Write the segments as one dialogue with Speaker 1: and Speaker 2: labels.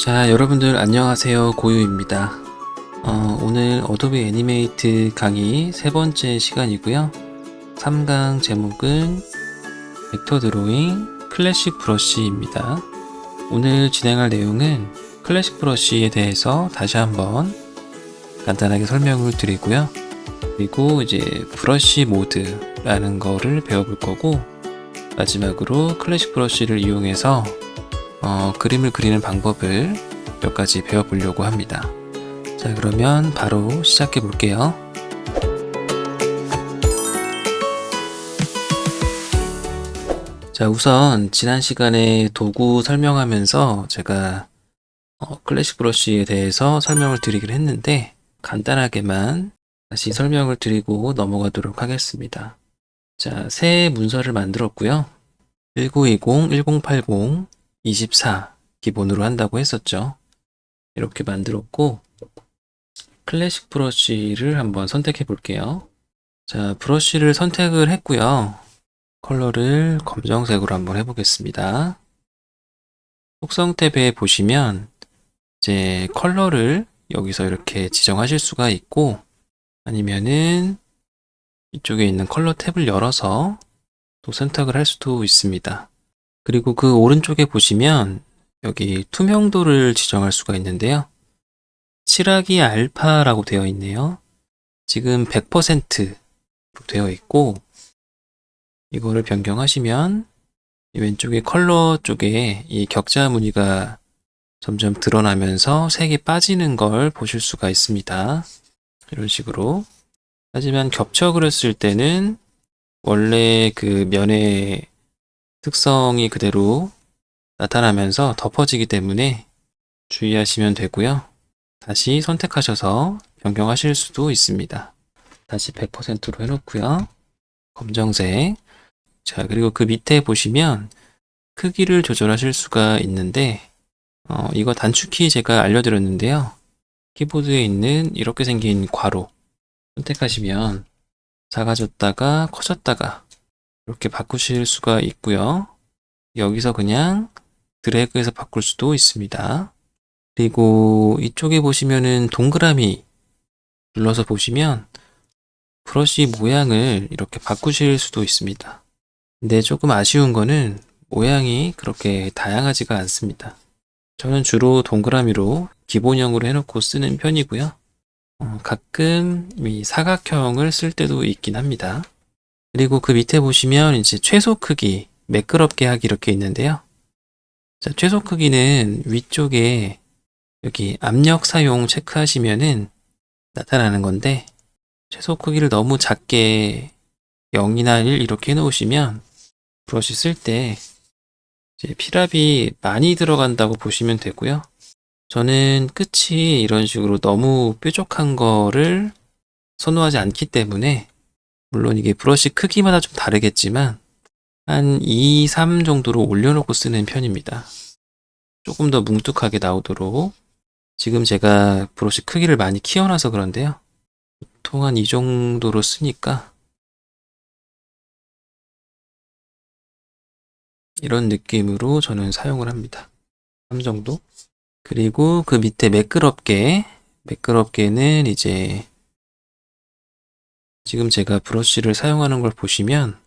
Speaker 1: 자, 여러분들 안녕하세요. 고유입니다. 오늘 어도비 애니메이트 강의 세 번째 시간이고요. 3강 제목은 벡터 드로잉 클래식 브러쉬입니다. 오늘 진행할 내용은 클래식 브러쉬에 대해서 다시 한번 간단하게 설명을 드리고요. 그리고 이제 브러쉬 모드라는 거를 배워볼 거고, 마지막으로 클래식 브러쉬를 이용해서 그림을 그리는 방법을 몇 가지 배워보려고 합니다. 자, 그러면 바로 시작해 볼게요. 자, 우선 지난 시간에 도구 설명하면서 제가 클래식 브러쉬에 대해서 설명을 드리긴 했는데 간단하게만 다시 설명을 드리고 넘어가도록 하겠습니다. 자, 새 문서를 만들었고요. 1920, 1080, 24 기본으로 한다고 했었죠. 이렇게 만들었고, 클래식 브러쉬를 한번 선택해 볼게요. 자, 브러쉬를 선택을 했고요. 컬러를 검정색으로 한번 해보겠습니다. 속성 탭에 보시면 이제 컬러를 여기서 이렇게 지정하실 수가 있고, 아니면은 이쪽에 있는 컬러 탭을 열어서 또 선택을 할 수도 있습니다. 그리고 그 오른쪽에 보시면 여기 투명도를 지정할 수가 있는데요. 칠하기 알파라고 되어 있네요. 지금 100% 되어 있고, 이거를 변경하시면 이 왼쪽에 컬러 쪽에 이 격자 무늬가 점점 드러나면서 색이 빠지는 걸 보실 수가 있습니다. 이런 식으로. 하지만 겹쳐 그렸을 때는 원래 그 면의 특성이 그대로 나타나면서 덮어지기 때문에 주의하시면 되고요. 다시 선택하셔서 변경하실 수도 있습니다. 다시 100%로 해놓고요. 검정색. 자, 그리고 그 밑에 보시면 크기를 조절하실 수가 있는데 이거 단축키 제가 알려드렸는데요. 키보드에 있는 이렇게 생긴 괄호 선택하시면 작아졌다가 커졌다가 이렇게 바꾸실 수가 있고요. 여기서 그냥 드래그해서 바꿀 수도 있습니다. 그리고 이쪽에 보시면은 동그라미 눌러서 보시면 브러쉬 모양을 이렇게 바꾸실 수도 있습니다. 근데 조금 아쉬운 거는 모양이 그렇게 다양하지가 않습니다. 저는 주로 동그라미로 기본형으로 해놓고 쓰는 편이고요. 가끔 이 사각형을 쓸 때도 있긴 합니다. 그리고 그 밑에 보시면 이제 최소 크기, 매끄럽게 하기 이렇게 있는데요. 자, 최소 크기는 위쪽에 여기 압력 사용 체크하시면은 나타나는 건데, 최소 크기를 너무 작게 0이나 1 이렇게 해놓으시면 브러쉬 쓸 때 이제 필압이 많이 들어간다고 보시면 되고요. 저는 끝이 이런 식으로 너무 뾰족한 거를 선호하지 않기 때문에, 물론 이게 브러쉬 크기마다 좀 다르겠지만 한 2, 3 정도로 올려놓고 쓰는 편입니다. 조금 더 뭉툭하게 나오도록. 지금 제가 브러쉬 크기를 많이 키워놔서 그런데요. 보통 한 이 정도로 쓰니까 이런 느낌으로 저는 사용을 합니다. 3 정도. 그리고 그 밑에 매끄럽게는 이제 지금 제가 브러쉬를 사용하는 걸 보시면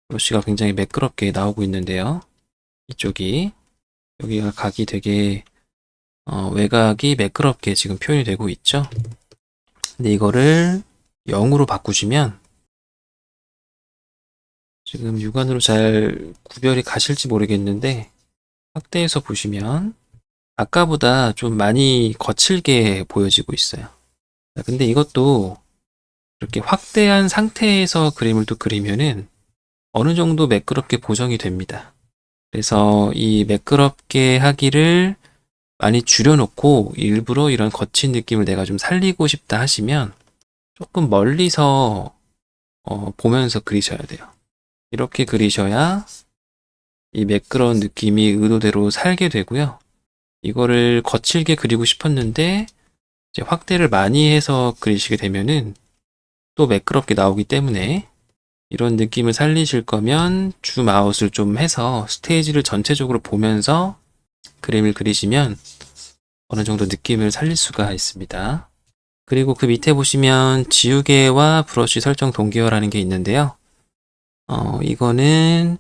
Speaker 1: 브러쉬가 굉장히 매끄럽게 나오고 있는데요. 이쪽이 여기가 각이 되게 외곽이 매끄럽게 지금 표현이 되고 있죠. 근데 이거를 0으로 바꾸시면 지금 육안으로 잘 구별이 가실지 모르겠는데, 확대해서 보시면 아까보다 좀 많이 거칠게 보여지고 있어요. 근데 이것도 이렇게 확대한 상태에서 그림을 또 그리면은 어느 정도 매끄럽게 보정이 됩니다. 그래서 이 매끄럽게 하기를 많이 줄여놓고 일부러 이런 거친 느낌을 내가 좀 살리고 싶다 하시면 조금 멀리서 보면서 그리셔야 돼요. 이렇게 그리셔야 이 매끄러운 느낌이 의도대로 살게 되고요. 이거를 거칠게 그리고 싶었는데 이제 확대를 많이 해서 그리시게 되면은 또 매끄럽게 나오기 때문에, 이런 느낌을 살리실 거면 줌 아웃을 좀 해서 스테이지를 전체적으로 보면서 그림을 그리시면 어느 정도 느낌을 살릴 수가 있습니다. 그리고 그 밑에 보시면 지우개와 브러쉬 설정 동기화라는 게 있는데요. 이거는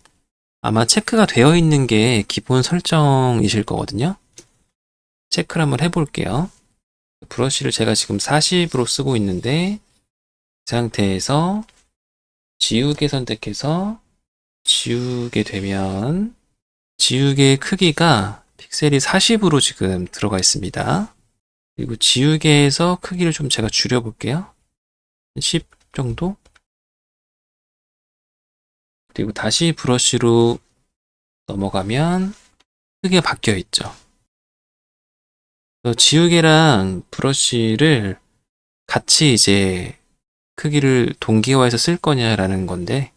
Speaker 1: 아마 체크가 되어 있는 게 기본 설정이실 거거든요. 체크를 한번 해볼게요. 브러쉬를 제가 지금 40으로 쓰고 있는데 이 상태에서 지우개 선택해서 지우게 되면 지우개의 크기가 픽셀이 40으로 지금 들어가 있습니다. 그리고 지우개에서 크기를 좀 제가 줄여볼게요. 10 정도? 그리고 다시 브러쉬로 넘어가면 크기가 바뀌어 있죠. 지우개랑 브러쉬를 같이 이제 크기를 동기화해서 쓸 거냐라는 건데,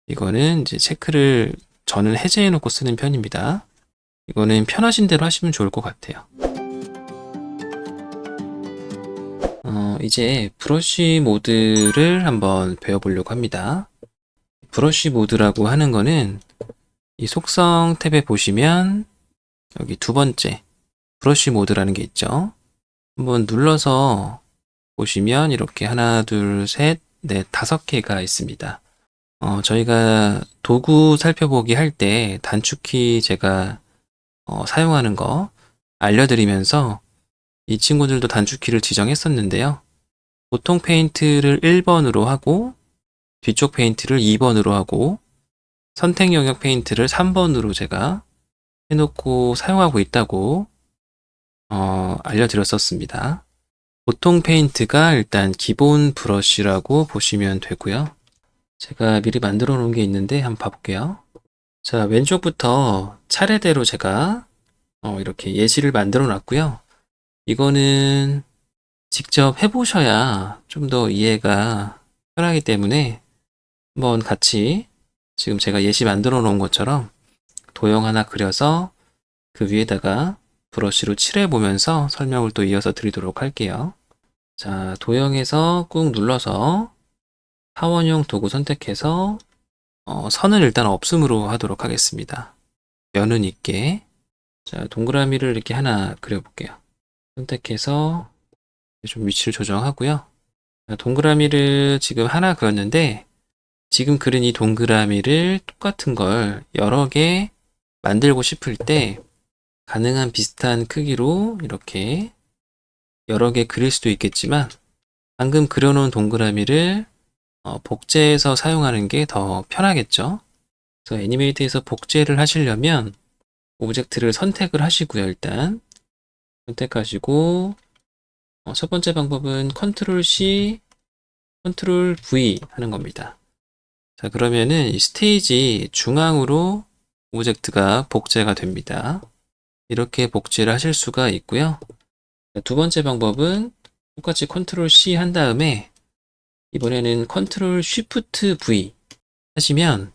Speaker 1: 이거는 이제 체크를 저는 해제해 놓고 쓰는 편입니다. 이거는 편하신 대로 하시면 좋을 것 같아요. 이제 브러쉬 모드를 한번 배워보려고 합니다. 브러쉬 모드라고 하는 거는 이 속성 탭에 보시면 여기 두 번째 브러쉬 모드라는 게 있죠. 한번 눌러서 보시면 이렇게 하나, 둘, 셋, 넷, 5개가 있습니다. 저희가 도구 살펴보기 할 때 단축키 제가 사용하는 거 알려드리면서 이 친구들도 단축키를 지정했었는데요. 보통 페인트를 1번으로 하고 뒤쪽 페인트를 2번으로 하고 선택 영역 페인트를 3번으로 제가 해놓고 사용하고 있다고 알려드렸었습니다. 보통 페인트가 일단 기본 브러쉬라고 보시면 되고요. 제가 미리 만들어 놓은 게 있는데 한번 봐볼게요. 자, 왼쪽부터 차례대로 제가 이렇게 예시를 만들어 놨고요. 이거는 직접 해보셔야 좀 더 이해가 편하기 때문에 한번 같이 지금 제가 예시 만들어 놓은 것처럼 도형 하나 그려서 그 위에다가 브러쉬로 칠해 보면서 설명을 또 이어서 드리도록 할게요. 자, 도형에서 꾹 눌러서 타원형 도구 선택해서 선을 일단 없음으로 하도록 하겠습니다. 면은 있게. 자, 동그라미를 이렇게 하나 그려볼게요. 선택해서 좀 위치를 조정하고요. 자, 동그라미를 지금 하나 그렸는데 지금 그린 이 동그라미를 똑같은 걸 여러 개 만들고 싶을 때 가능한 비슷한 크기로 이렇게 여러 개 그릴 수도 있겠지만 방금 그려놓은 동그라미를 복제해서 사용하는 게 더 편하겠죠. 그래서 애니메이트에서 복제를 하시려면 오브젝트를 선택을 하시고요. 일단 선택하시고 첫 번째 방법은 컨트롤 C, 컨트롤 V 하는 겁니다. 자, 그러면은 이 스테이지 중앙으로 오브젝트가 복제가 됩니다. 이렇게 복제를 하실 수가 있고요. 자, 두 번째 방법은 똑같이 컨트롤 C 한 다음에 이번에는 컨트롤 쉬프트 V 하시면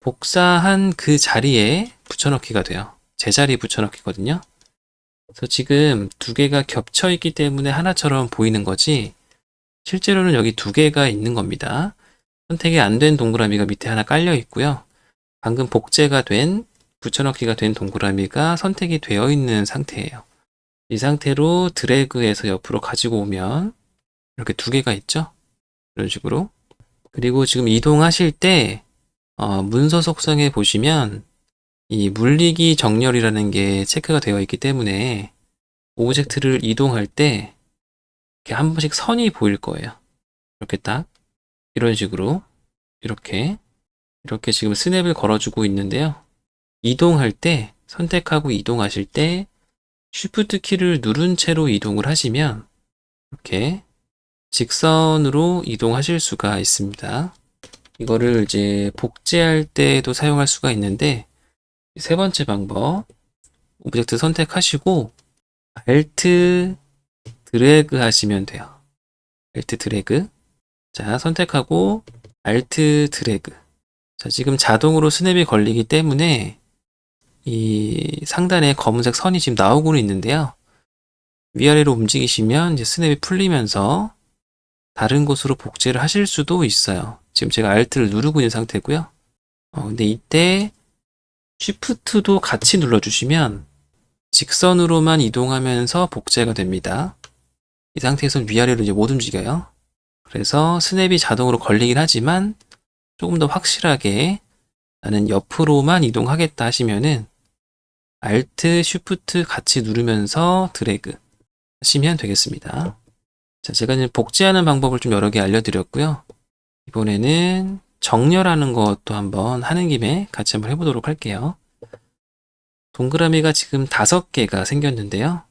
Speaker 1: 복사한 그 자리에 붙여넣기가 돼요. 제자리 붙여넣기거든요. 그래서 지금 두 개가 겹쳐 있기 때문에 하나처럼 보이는 거지 실제로는 여기 두 개가 있는 겁니다. 선택이 안 된 동그라미가 밑에 하나 깔려 있고요. 방금 복제가 된 붙여넣기가 된 동그라미가 선택이 되어 있는 상태예요. 이 상태로 드래그해서 옆으로 가지고 오면 이렇게 두 개가 있죠. 이런 식으로. 그리고 지금 이동하실 때 문서 속성에 보시면 이 물리기 정렬이라는 게 체크가 되어 있기 때문에 오브젝트를 이동할 때 이렇게 한 번씩 선이 보일 거예요. 이렇게 딱 이런 식으로 이렇게 지금 스냅을 걸어주고 있는데요. 이동할 때 선택하고 이동하실 때 Shift 키를 누른 채로 이동을 하시면 이렇게 직선으로 이동하실 수가 있습니다. 이거를 이제 복제할 때도 사용할 수가 있는데 세 번째 방법 오브젝트 선택하시고 Alt 드래그 하시면 돼요. Alt 드래그. 자, 선택하고 Alt 드래그. 자, 지금 자동으로 스냅이 걸리기 때문에 이 상단에 검은색 선이 지금 나오고는 있는데요. 위아래로 움직이시면 이제 스냅이 풀리면서 다른 곳으로 복제를 하실 수도 있어요. 지금 제가 Alt를 누르고 있는 상태고요. 근데 이때 Shift도 같이 눌러주시면 직선으로만 이동하면서 복제가 됩니다. 이 상태에서 위아래로 이제 못 움직여요. 그래서 스냅이 자동으로 걸리긴 하지만 조금 더 확실하게 나는 옆으로만 이동하겠다 하시면은 Alt, Shift 같이 누르면서 드래그 하시면 되겠습니다. 자, 제가 이제 복제하는 방법을 좀 여러 개 알려드렸고요. 이번에는 정렬하는 것도 한번 하는 김에 같이 한번 해보도록 할게요. 동그라미가 지금 5개가 생겼는데요.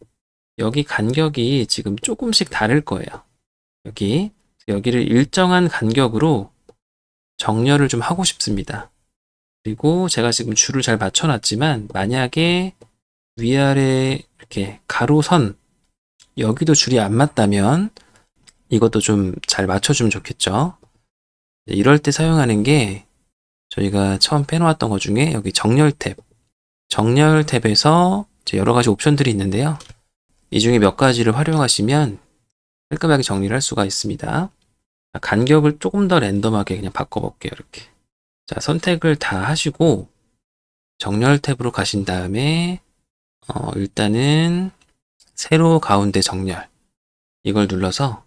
Speaker 1: 여기 간격이 지금 조금씩 다를 거예요. 여기를 일정한 간격으로 정렬을 좀 하고 싶습니다. 그리고 제가 지금 줄을 잘 맞춰놨지만 만약에 위아래 이렇게 가로선 여기도 줄이 안 맞다면 이것도 좀 잘 맞춰주면 좋겠죠. 이럴 때 사용하는 게 저희가 처음 빼놓았던 것 중에 여기 정렬 탭에서 여러 가지 옵션들이 있는데요. 이 중에 몇 가지를 활용하시면 깔끔하게 정리를 할 수가 있습니다. 간격을 조금 더 랜덤하게 그냥 바꿔볼게요. 이렇게. 자, 선택을 다 하시고 정렬 탭으로 가신 다음에 일단은 세로 가운데 정렬 이걸 눌러서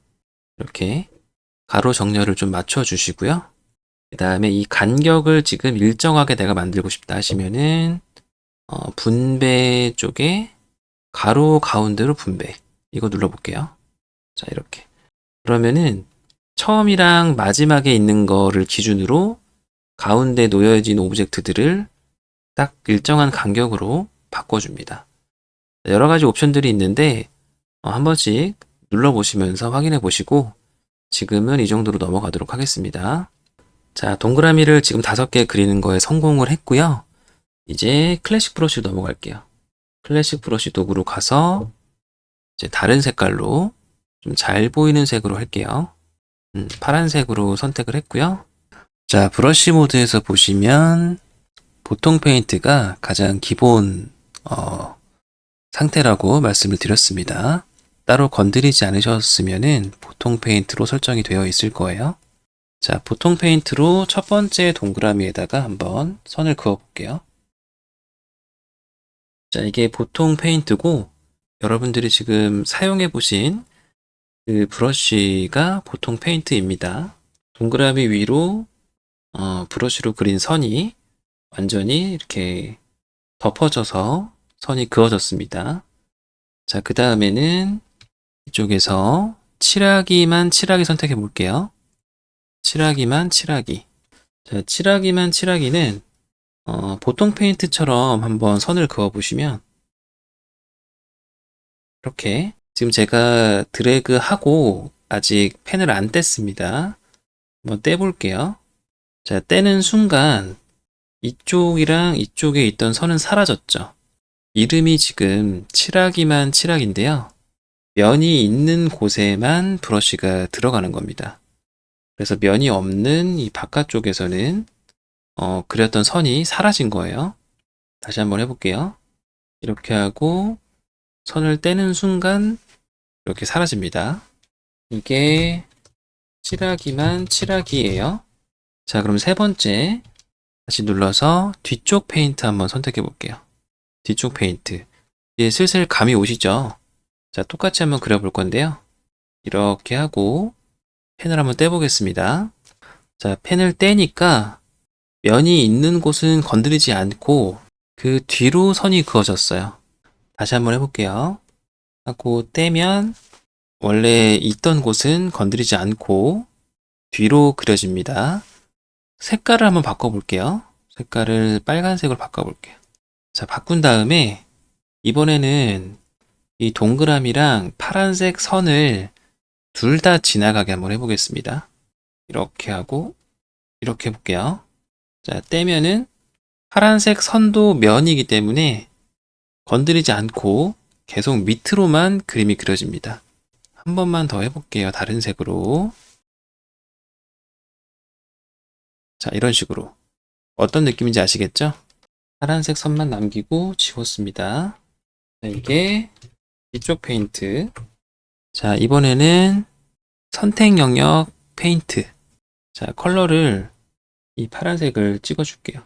Speaker 1: 이렇게 가로 정렬을 좀 맞춰 주시고요. 그 다음에 이 간격을 지금 일정하게 내가 만들고 싶다 하시면은 분배 쪽에 가로 가운데로 분배 이거 눌러볼게요. 자, 이렇게. 그러면은 처음이랑 마지막에 있는 거를 기준으로 가운데 놓여진 오브젝트들을 딱 일정한 간격으로 바꿔줍니다. 여러 가지 옵션들이 있는데 한 번씩 눌러보시면서 확인해 보시고 지금은 이 정도로 넘어가도록 하겠습니다. 자, 동그라미를 지금 5개 그리는 거에 성공을 했고요. 이제 클래식 브러쉬로 넘어갈게요. 클래식 브러쉬 도구로 가서 이제 다른 색깔로 좀 잘 보이는 색으로 할게요. 파란색으로 선택을 했고요. 자, 브러쉬 모드에서 보시면 보통 페인트가 가장 기본 상태라고 말씀을 드렸습니다. 따로 건드리지 않으셨으면은 보통 페인트로 설정이 되어 있을 거예요. 자, 보통 페인트로 첫 번째 동그라미에다가 한번 선을 그어 볼게요. 자, 이게 보통 페인트고 여러분들이 지금 사용해 보신 그 브러쉬가 보통 페인트입니다. 동그라미 위로 브러쉬로 그린 선이 완전히 이렇게 덮어져서 선이 그어졌습니다. 자, 그 다음에는 이쪽에서 칠하기만 칠하기 선택해 볼게요. 칠하기만 칠하기. 자, 칠하기만 칠하기는 보통 페인트처럼 한번 선을 그어 보시면 이렇게 지금 제가 드래그하고 아직 펜을 안 뗐습니다. 한번 떼볼게요. 자, 떼는 순간 이쪽이랑 이쪽에 있던 선은 사라졌죠. 이름이 지금 칠하기만 칠하기인데요. 면이 있는 곳에만 브러쉬가 들어가는 겁니다. 그래서 면이 없는 이 바깥쪽에서는 그렸던 선이 사라진 거예요. 다시 한번 해볼게요. 이렇게 하고 선을 떼는 순간 이렇게 사라집니다. 이게 칠하기만 칠하기예요. 자, 그럼 세 번째 다시 눌러서 뒤쪽 페인트 한번 선택해 볼게요. 뒤쪽 페인트. 이제 슬슬 감이 오시죠? 자, 똑같이 한번 그려볼 건데요. 이렇게 하고 펜을 한번 떼보겠습니다. 자, 펜을 떼니까 면이 있는 곳은 건드리지 않고 그 뒤로 선이 그어졌어요. 다시 한번 해볼게요. 하고 떼면 원래 있던 곳은 건드리지 않고 뒤로 그려집니다. 색깔을 한번 바꿔볼게요. 색깔을 빨간색으로 바꿔볼게요. 자, 바꾼 다음에 이번에는 이 동그라미랑 파란색 선을 둘 다 지나가게 한번 해보겠습니다. 이렇게 하고 이렇게 해볼게요. 자, 떼면은 파란색 선도 면이기 때문에 건드리지 않고 계속 밑으로만 그림이 그려집니다. 한 번만 더 해볼게요. 다른 색으로. 자, 이런 식으로. 어떤 느낌인지 아시겠죠? 파란색 선만 남기고 지웠습니다. 자, 이게 뒤쪽 페인트. 자, 이번에는 선택 영역 페인트. 자, 컬러를 이 파란색을 찍어줄게요.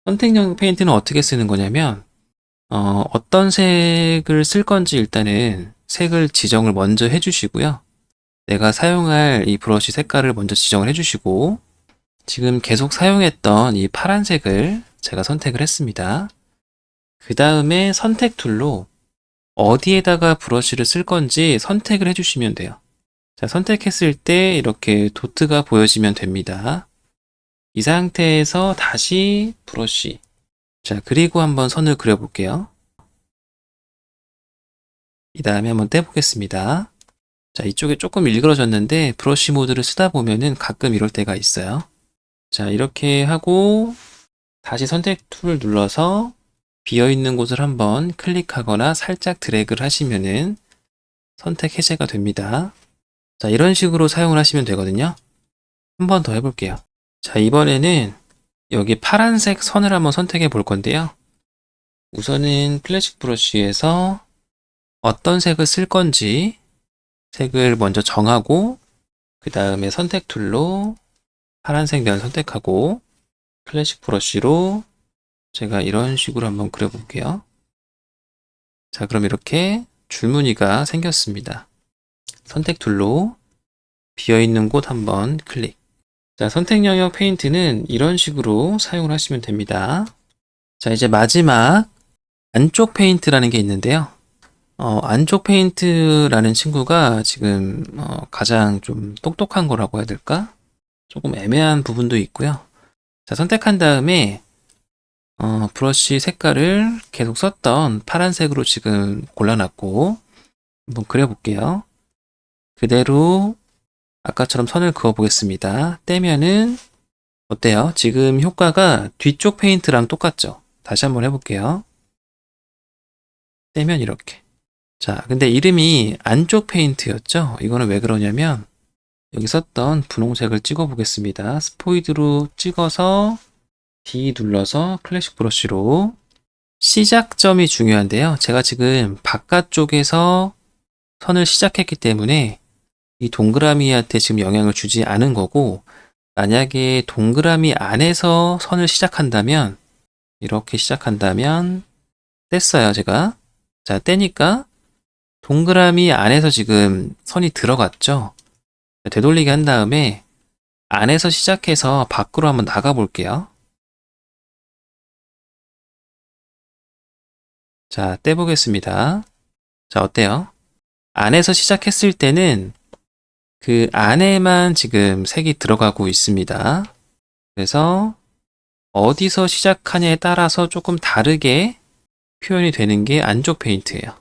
Speaker 1: 선택 영역 페인트는 어떻게 쓰는 거냐면 어떤 색을 쓸 건지 일단은 색을 지정을 먼저 해주시고요. 내가 사용할 이 브러쉬 색깔을 먼저 지정을 해주시고, 지금 계속 사용했던 이 파란색을 제가 선택을 했습니다. 그 다음에 선택 툴로 어디에다가 브러쉬를 쓸 건지 선택을 해주시면 돼요. 자, 선택했을 때 이렇게 도트가 보여지면 됩니다. 이 상태에서 다시 브러쉬. 자, 그리고 한번 선을 그려볼게요. 이 다음에 한번 떼보겠습니다. 자, 이쪽에 조금 일그러졌는데 브러쉬 모드를 쓰다 보면은 가끔 이럴 때가 있어요. 자, 이렇게 하고 다시 선택 툴을 눌러서 비어있는 곳을 한번 클릭하거나 살짝 드래그를 하시면은 선택 해제가 됩니다. 자, 이런 식으로 사용을 하시면 되거든요. 한 번 더 해볼게요. 자, 이번에는 여기 파란색 선을 한번 선택해 볼 건데요. 우선은 클래식 브러쉬에서 어떤 색을 쓸 건지 색을 먼저 정하고, 그 다음에 선택 툴로 파란색 면 선택하고, 클래식 브러쉬로 제가 이런 식으로 한번 그려볼게요. 자, 그럼 이렇게 줄무늬가 생겼습니다. 선택 툴로 비어있는 곳 한번 클릭. 자, 선택 영역 페인트는 이런 식으로 사용을 하시면 됩니다. 자, 이제 마지막 안쪽 페인트라는 게 있는데요. 안쪽 페인트라는 친구가 지금 가장 좀 똑똑한 거라고 해야 될까? 조금 애매한 부분도 있고요. 자, 선택한 다음에 브러쉬 색깔을 계속 썼던 파란색으로 지금 골라놨고 한번 그려볼게요. 그대로 아까처럼 선을 그어 보겠습니다. 떼면은 어때요? 지금 효과가 뒤쪽 페인트랑 똑같죠? 다시 한번 해볼게요. 떼면 이렇게. 자, 근데 이름이 안쪽 페인트였죠? 이거는 왜 그러냐면 여기 썼던 분홍색을 찍어 보겠습니다. 스포이드로 찍어서 D 눌러서 클래식 브러쉬로 시작점이 중요한데요. 제가 지금 바깥쪽에서 선을 시작했기 때문에 이 동그라미한테 지금 영향을 주지 않은 거고, 만약에 동그라미 안에서 선을 시작한다면, 이렇게 시작한다면 뗐어요, 제가. 자, 떼니까 동그라미 안에서 지금 선이 들어갔죠. 되돌리기 한 다음에 안에서 시작해서 밖으로 한번 나가 볼게요. 자, 떼보겠습니다. 자, 어때요? 안에서 시작했을 때는 그 안에만 지금 색이 들어가고 있습니다. 그래서 어디서 시작하냐에 따라서 조금 다르게 표현이 되는 게 안쪽 페인트예요.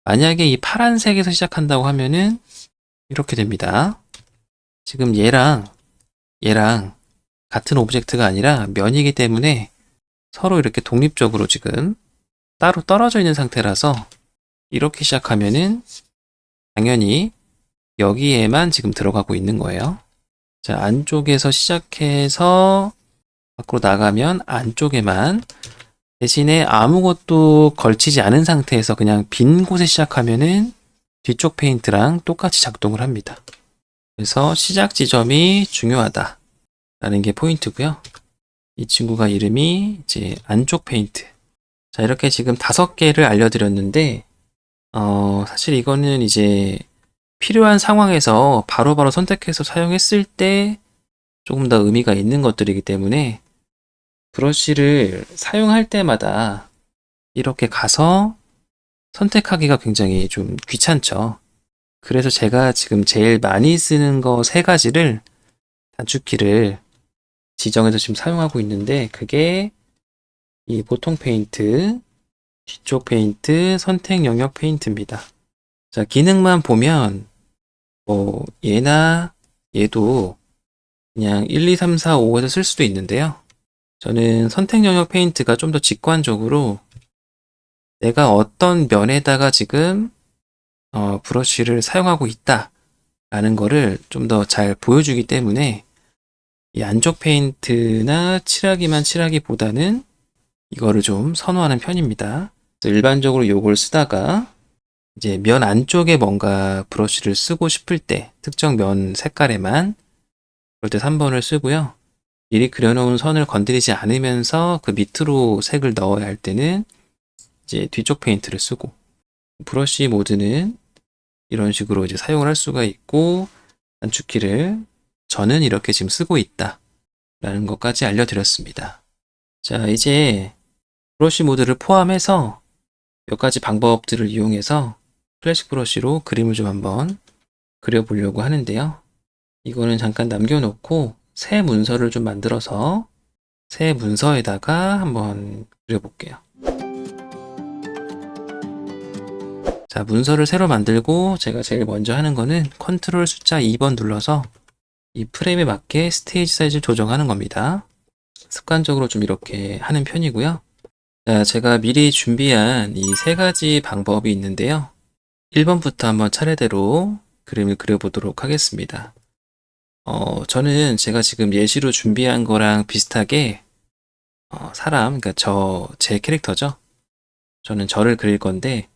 Speaker 1: 만약에 이 파란색에서 시작한다고 하면은 이렇게 됩니다. 지금 얘랑 같은 오브젝트가 아니라 면이기 때문에 서로 이렇게 독립적으로 지금 따로 떨어져 있는 상태라서 이렇게 시작하면은 당연히 여기에만 지금 들어가고 있는 거예요. 자, 안쪽에서 시작해서 밖으로 나가면 안쪽에만, 대신에 아무것도 걸치지 않은 상태에서 그냥 빈 곳에 시작하면은 뒤쪽 페인트랑 똑같이 작동을 합니다. 그래서 시작 지점이 중요하다 라는 게 포인트고요. 이 친구가 이름이 이제 안쪽 페인트. 자, 이렇게 지금 5개를 알려드렸는데 사실 이거는 이제 필요한 상황에서 바로바로 선택해서 사용했을 때 조금 더 의미가 있는 것들이기 때문에 브러쉬를 사용할 때마다 이렇게 가서 선택하기가 굉장히 좀 귀찮죠. 그래서 제가 지금 제일 많이 쓰는 거 3가지를 단축키를 지정해서 지금 사용하고 있는데, 그게 이 보통 페인트, 뒤쪽 페인트, 선택 영역 페인트입니다. 자, 기능만 보면 뭐 얘나 얘도 그냥 1, 2, 3, 4, 5에서 쓸 수도 있는데요. 저는 선택 영역 페인트가 좀 더 직관적으로 내가 어떤 면에다가 지금 브러쉬를 사용하고 있다 라는 거를 좀 더 잘 보여주기 때문에 이 안쪽 페인트나 칠하기만 칠하기보다는 이거를 좀 선호하는 편입니다. 일반적으로 이걸 쓰다가 이제 면 안쪽에 뭔가 브러쉬를 쓰고 싶을 때 특정 면 색깔에만, 그럴 때 3번을 쓰고요. 미리 그려놓은 선을 건드리지 않으면서 그 밑으로 색을 넣어야 할 때는 이제 뒤쪽 페인트를 쓰고, 브러쉬 모드는 이런 식으로 이제 사용을 할 수가 있고, 단축키를 저는 이렇게 지금 쓰고 있다 라는 것까지 알려드렸습니다. 자, 이제 브러쉬 모드를 포함해서 몇 가지 방법들을 이용해서 클래식 브러쉬로 그림을 좀 한번 그려보려고 하는데요. 이거는 잠깐 남겨놓고 새 문서를 좀 만들어서 새 문서에다가 한번 그려볼게요. 자, 문서를 새로 만들고 제가 제일 먼저 하는 거는 컨트롤 숫자 2번 눌러서 이 프레임에 맞게 스테이지 사이즈를 조정하는 겁니다. 습관적으로 좀 이렇게 하는 편이고요. 자, 제가 미리 준비한 이 세 가지 방법이 있는데요. 1번부터 한번 차례대로 그림을 그려보도록 하겠습니다. 저는 제가 지금 예시로 준비한 거랑 비슷하게 사람, 그러니까 제 캐릭터죠. 저는 저를 그릴 건데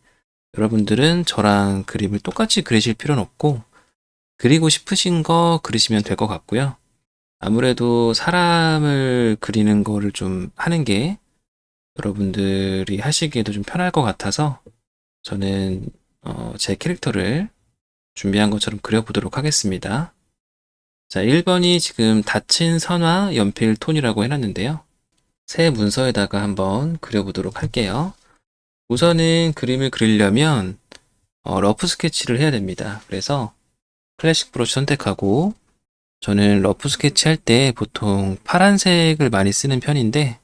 Speaker 1: 여러분들은 저랑 그림을 똑같이 그리실 필요는 없고 그리고 싶으신 거 그리시면 될 것 같고요. 아무래도 사람을 그리는 거를 좀 하는 게 여러분들이 하시기에도 좀 편할 것 같아서 저는 제 캐릭터를 준비한 것처럼 그려보도록 하겠습니다. 자, 1번이 지금 닫힌 선화 연필 톤이라고 해놨는데요. 새 문서에다가 한번 그려보도록 할게요. 우선은 그림을 그리려면 러프 스케치를 해야 됩니다. 그래서 클래식 브러쉬 선택하고 저는 러프 스케치 할 때 보통 파란색을 많이 쓰는 편인데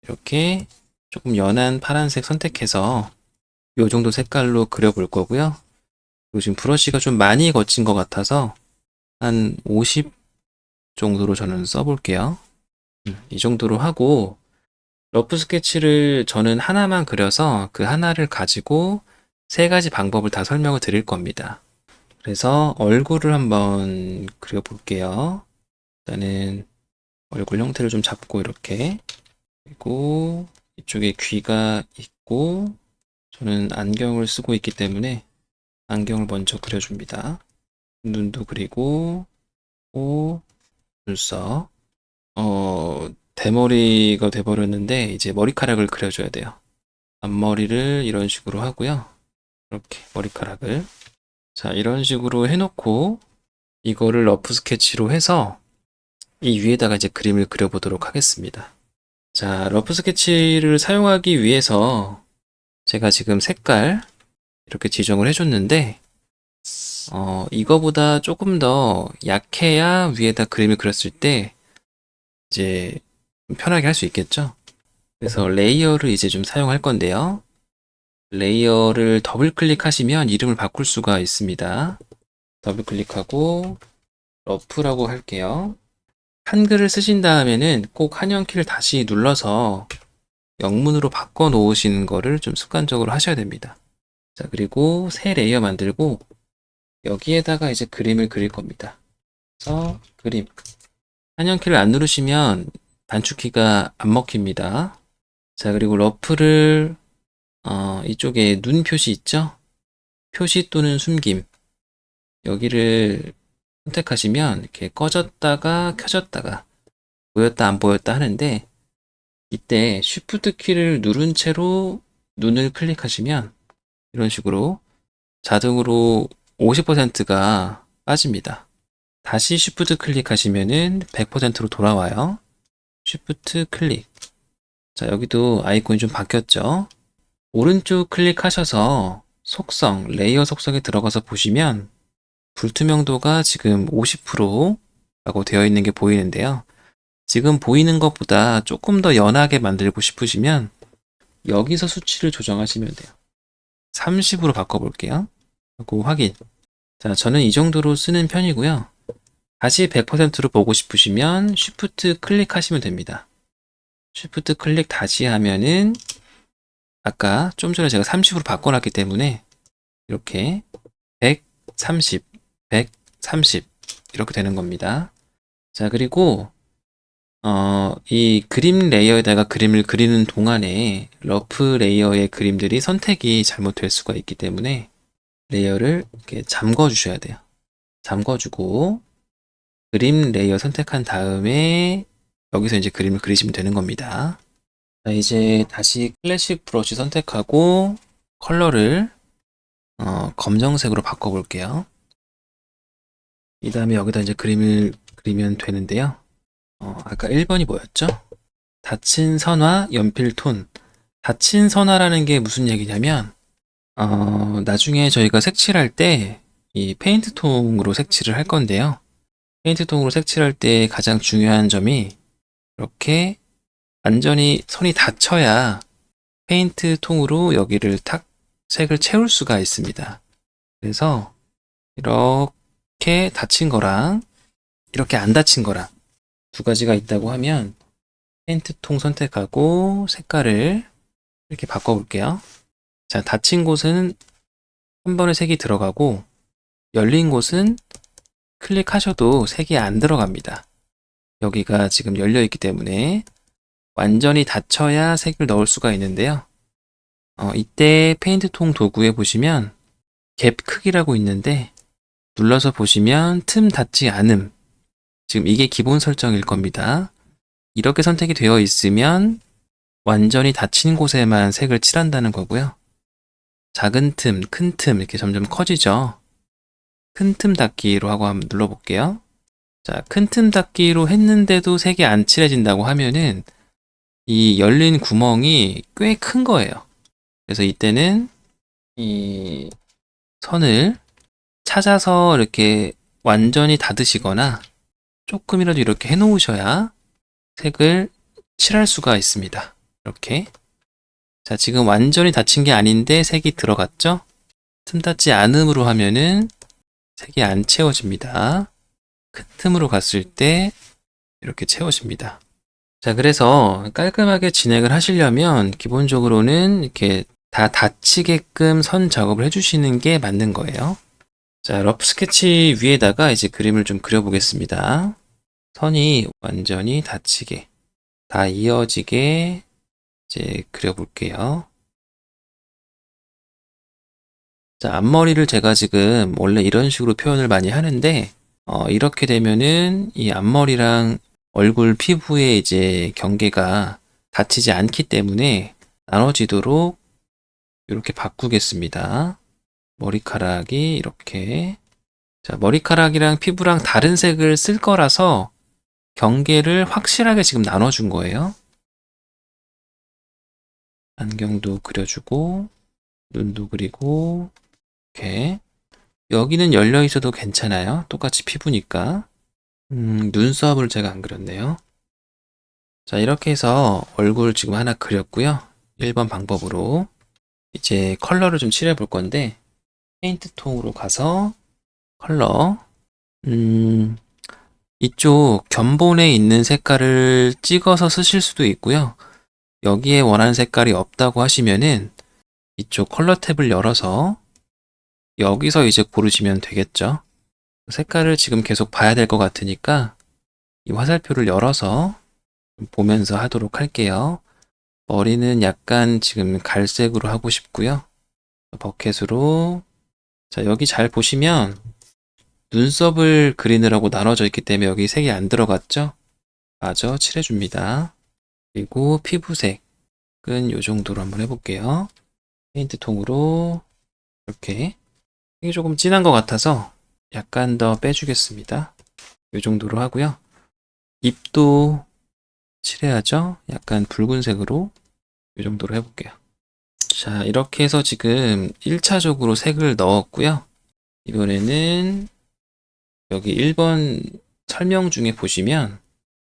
Speaker 1: 이렇게 조금 연한 파란색 선택해서 이 정도 색깔로 그려볼 거고요. 그리고 지금 브러쉬가 좀 많이 거친 것 같아서 한 50 정도로 저는 써볼게요. 이 정도로 하고 러프 스케치를 저는 하나만 그려서 그 하나를 가지고 세 가지 방법을 다 설명을 드릴 겁니다. 그래서 얼굴을 한번 그려볼게요. 일단은 얼굴 형태를 좀 잡고 이렇게, 그리고 이쪽에 귀가 있고 저는 안경을 쓰고 있기 때문에 안경을 먼저 그려줍니다. 눈도 그리고 코, 눈썹. 대머리가 돼버렸는데 이제 머리카락을 그려줘야 돼요. 앞머리를 이런 식으로 하고요. 이렇게 머리카락을. 자, 이런 식으로 해놓고 이거를 러프 스케치로 해서 이 위에다가 이제 그림을 그려보도록 하겠습니다. 자, 러프 스케치를 사용하기 위해서 제가 지금 색깔 이렇게 지정을 해줬는데 이거보다 조금 더 약해야 위에다 그림을 그렸을 때 이제 편하게 할 수 있겠죠. 그래서 레이어를 이제 좀 사용할 건데요. 레이어를 더블 클릭하시면 이름을 바꿀 수가 있습니다. 더블 클릭하고 러프라고 할게요. 한글을 쓰신 다음에는 꼭 한영키를 다시 눌러서 영문으로 바꿔 놓으시는 거를 좀 습관적으로 하셔야 됩니다. 자, 그리고 새 레이어 만들고 여기에다가 이제 그림을 그릴 겁니다. 그래서 그림. 한영키를 안 누르시면 단축키가 안 먹힙니다. 자, 그리고 러프를 이쪽에 눈 표시 있죠? 표시 또는 숨김. 여기를 선택하시면 이렇게 꺼졌다가 켜졌다가 보였다 안 보였다 하는데 이때 Shift 키를 누른 채로 눈을 클릭하시면 이런 식으로 자동으로 50%가 빠집니다. 다시 Shift 클릭하시면은 100%로 돌아와요. Shift 클릭. 자, 여기도 아이콘이 좀 바뀌었죠? 오른쪽 클릭하셔서 속성, 레이어 속성에 들어가서 보시면 불투명도가 지금 50%라고 되어 있는 게 보이는데요. 지금 보이는 것보다 조금 더 연하게 만들고 싶으시면 여기서 수치를 조정하시면 돼요. 30으로 바꿔볼게요. 하고 확인. 자, 저는 이 정도로 쓰는 편이고요. 다시 100%로 보고 싶으시면 Shift 클릭하시면 됩니다. Shift 클릭 다시 하면은 아까 좀 전에 제가 30으로 바꿔놨기 때문에 이렇게 130, 130 이렇게 되는 겁니다. 자, 그리고 이 그림 레이어에다가 그림을 그리는 동안에 러프 레이어의 그림들이 선택이 잘못될 수가 있기 때문에 레이어를 이렇게 잠궈 주셔야 돼요. 잠궈 주고 그림 레이어 선택한 다음에 여기서 이제 그림을 그리시면 되는 겁니다. 자, 이제 다시 클래식 브러쉬 선택하고 컬러를 검정색으로 바꿔볼게요. 이 다음에 여기다 이제 그림을 그리면 되는데요. 아까 1번이 뭐였죠? 닫힌 선화, 연필 톤. 닫힌 선화라는 게 무슨 얘기냐면, 나중에 저희가 색칠할 때 이 페인트 통으로 색칠을 할 건데요. 페인트 통으로 색칠할 때 가장 중요한 점이 이렇게 완전히 선이 닫혀야 페인트 통으로 여기를 탁 색을 채울 수가 있습니다. 그래서 이렇게 닫힌 거랑 이렇게 안 닫힌 거랑 두 가지가 있다고 하면 페인트 통 선택하고 색깔을 이렇게 바꿔볼게요. 자, 닫힌 곳은 한 번에 색이 들어가고 열린 곳은 클릭하셔도 색이 안 들어갑니다. 여기가 지금 열려 있기 때문에 완전히 닫혀야 색을 넣을 수가 있는데요. 이때 페인트 통 도구에 보시면 갭 크기라고 있는데 눌러서 보시면 틈 닫지 않음. 지금 이게 기본 설정일 겁니다. 이렇게 선택이 되어 있으면 완전히 닫힌 곳에만 색을 칠한다는 거고요. 작은 틈, 큰 틈 이렇게 점점 커지죠. 큰 틈 닫기로 하고 한번 눌러볼게요. 자, 큰 틈 닫기로 했는데도 색이 안 칠해진다고 하면은 이 열린 구멍이 꽤 큰 거예요. 그래서 이때는 이 선을 찾아서 이렇게 완전히 닫으시거나 조금이라도 이렇게 해 놓으셔야 색을 칠할 수가 있습니다. 이렇게. 자, 지금 완전히 닫힌 게 아닌데 색이 들어갔죠? 틈 닫지 않음으로 하면은 색이 안 채워집니다. 큰 틈으로 갔을 때 이렇게 채워집니다. 자, 그래서 깔끔하게 진행을 하시려면 기본적으로는 이렇게 다 닫히게끔 선 작업을 해주시는 게 맞는 거예요. 자, 러프 스케치 위에다가 이제 그림을 좀 그려보겠습니다. 선이 완전히 닫히게, 다 이어지게 이제 그려볼게요. 자, 앞머리를 제가 지금 원래 이런 식으로 표현을 많이 하는데, 이렇게 되면은 이 앞머리랑 얼굴 피부의 이제 경계가 닫히지 않기 때문에 나눠지도록 이렇게 바꾸겠습니다. 머리카락이 이렇게. 자, 머리카락이랑 피부랑 다른 색을 쓸 거라서 경계를 확실하게 지금 나눠준 거예요. 안경도 그려주고, 눈도 그리고, 이렇게. 여기는 열려 있어도 괜찮아요. 똑같이 피부니까. 눈썹을 제가 안 그렸네요. 자, 이렇게 해서 얼굴 지금 하나 그렸고요. 1번 방법으로. 이제 컬러를 좀 칠해 볼 건데, 페인트 통으로 가서 컬러, 이쪽 견본에 있는 색깔을 찍어서 쓰실 수도 있고요. 여기에 원하는 색깔이 없다고 하시면은 이쪽 컬러 탭을 열어서 여기서 이제 고르시면 되겠죠. 색깔을 지금 계속 봐야 될 것 같으니까 이 화살표를 열어서 보면서 하도록 할게요. 머리는 약간 지금 갈색으로 하고 싶고요. 버켓으로. 자, 여기 잘 보시면 눈썹을 그리느라고 나눠져 있기 때문에 여기 색이 안 들어갔죠? 마저 칠해줍니다. 그리고 피부색은 이 정도로 한번 해볼게요. 페인트 통으로 이렇게. 이게 조금 진한 것 같아서 약간 더 빼주겠습니다. 이 정도로 하고요. 입도 칠해야죠. 약간 붉은색으로 이 정도로 해볼게요. 자, 이렇게 해서 지금 1차적으로 색을 넣었고요. 이번에는 여기 1번 설명 중에 보시면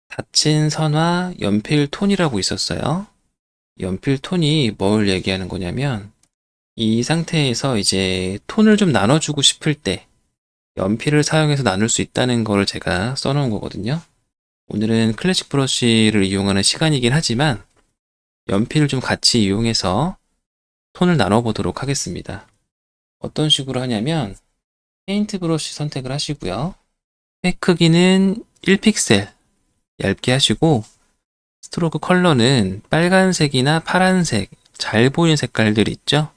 Speaker 1: 닫힌 선화 연필 톤이라고 있었어요. 연필 톤이 뭘 얘기하는 거냐면 이 상태에서 이제 톤을 좀 나눠주고 싶을 때 연필을 사용해서 나눌 수 있다는 거를 제가 써놓은 거거든요. 오늘은 클래식 브러쉬를 이용하는 시간이긴 하지만 연필을 좀 같이 이용해서 톤을 나눠보도록 하겠습니다. 어떤 식으로 하냐면 페인트 브러쉬 선택을 하시고요. 색 크기는 1픽셀 얇게 하시고 스트로크 컬러는 빨간색이나 파란색 잘 보이는 색깔들 있죠?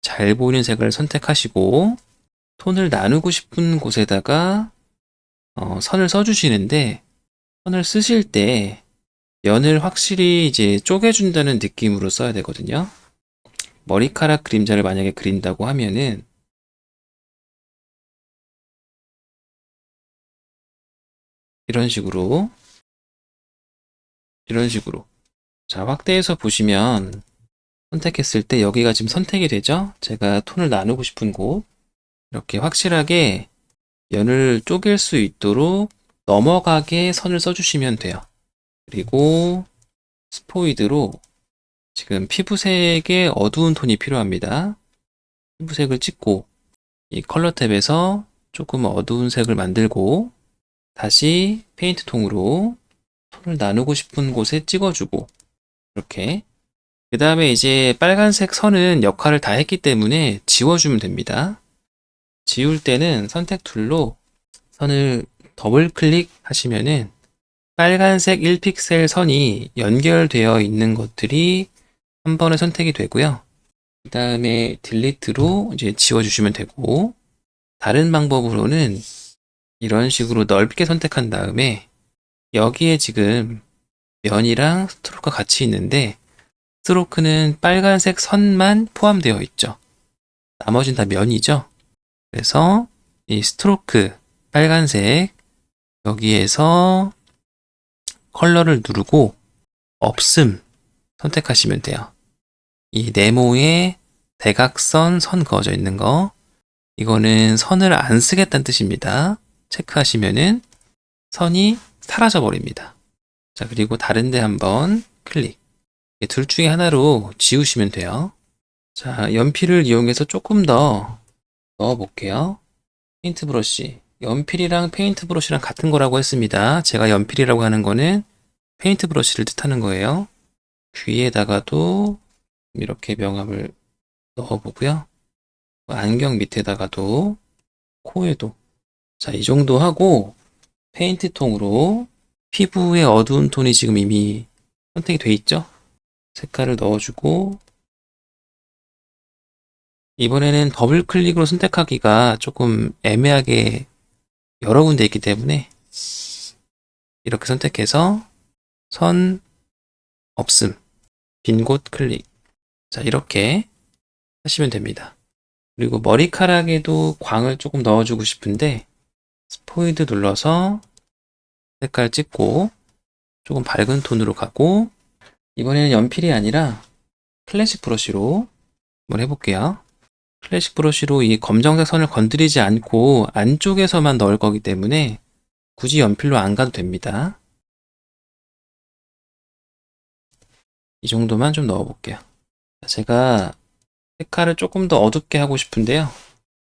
Speaker 1: 잘 보이는 색을 선택하시고 톤을 나누고 싶은 곳에다가 선을 써주시는데 선을 쓰실 때 면을 확실히 이제 쪼개준다는 느낌으로 써야 되거든요. 머리카락 그림자를 만약에 그린다고 하면은 이런 식으로, 이런 식으로. 자, 확대해서 보시면 선택했을 때 여기가 지금 선택이 되죠? 제가 톤을 나누고 싶은 곳. 이렇게 확실하게 면을 쪼갤 수 있도록 넘어가게 선을 써주시면 돼요. 그리고 스포이드로 지금 피부색의 어두운 톤이 필요합니다. 피부색을 찍고 이 컬러 탭에서 조금 어두운 색을 만들고 다시 페인트 통으로 톤을 나누고 싶은 곳에 찍어주고 이렇게 그 다음에 이제 빨간색 선은 역할을 다 했기 때문에 지워주면 됩니다. 지울 때는 선택 툴로 선을 더블 클릭하시면은 빨간색 1픽셀 선이 연결되어 있는 것들이 한 번에 선택이 되고요. 그 다음에 딜리트로 이제 지워주시면 되고 다른 방법으로는 이런 식으로 넓게 선택한 다음에 여기에 지금 면이랑 스트로크가 같이 있는데 스트로크는 빨간색 선만 포함되어 있죠. 나머지는 다 면이죠. 그래서 이 스트로크 빨간색 여기에서 컬러를 누르고 없음 선택하시면 돼요. 이 네모에 대각선 선 그어져 있는 거 이거는 선을 안 쓰겠다는 뜻입니다. 체크하시면은 선이 사라져 버립니다. 자, 그리고 다른 데 한번 클릭. 둘 중에 하나로 지우시면 돼요. 자, 연필을 이용해서 조금 더 넣어 볼게요. 페인트 브러쉬. 연필이랑 페인트 브러쉬랑 같은 거라고 했습니다. 제가 연필이라고 하는 거는 페인트 브러쉬를 뜻하는 거예요. 귀에다가도 이렇게 명암을 넣어 보고요. 안경 밑에다가도 코에도 자, 이 정도 하고 페인트 통으로 피부의 어두운 톤이 지금 이미 선택이 돼 있죠? 색깔을 넣어주고 이번에는 더블 클릭으로 선택하기가 조금 애매하게 여러 군데 있기 때문에 이렇게 선택해서 선 없음 빈 곳 클릭 자 이렇게 하시면 됩니다. 그리고 머리카락에도 광을 조금 넣어주고 싶은데 스포이드 눌러서 색깔 찍고 조금 밝은 톤으로 가고 이번에는 연필이 아니라 클래식 브러쉬로 한번 해볼게요. 클래식 브러쉬로 이 검정색 선을 건드리지 않고 안쪽에서만 넣을 거기 때문에 굳이 연필로 안 가도 됩니다. 이 정도만 좀 넣어볼게요. 제가 색깔을 조금 더 어둡게 하고 싶은데요.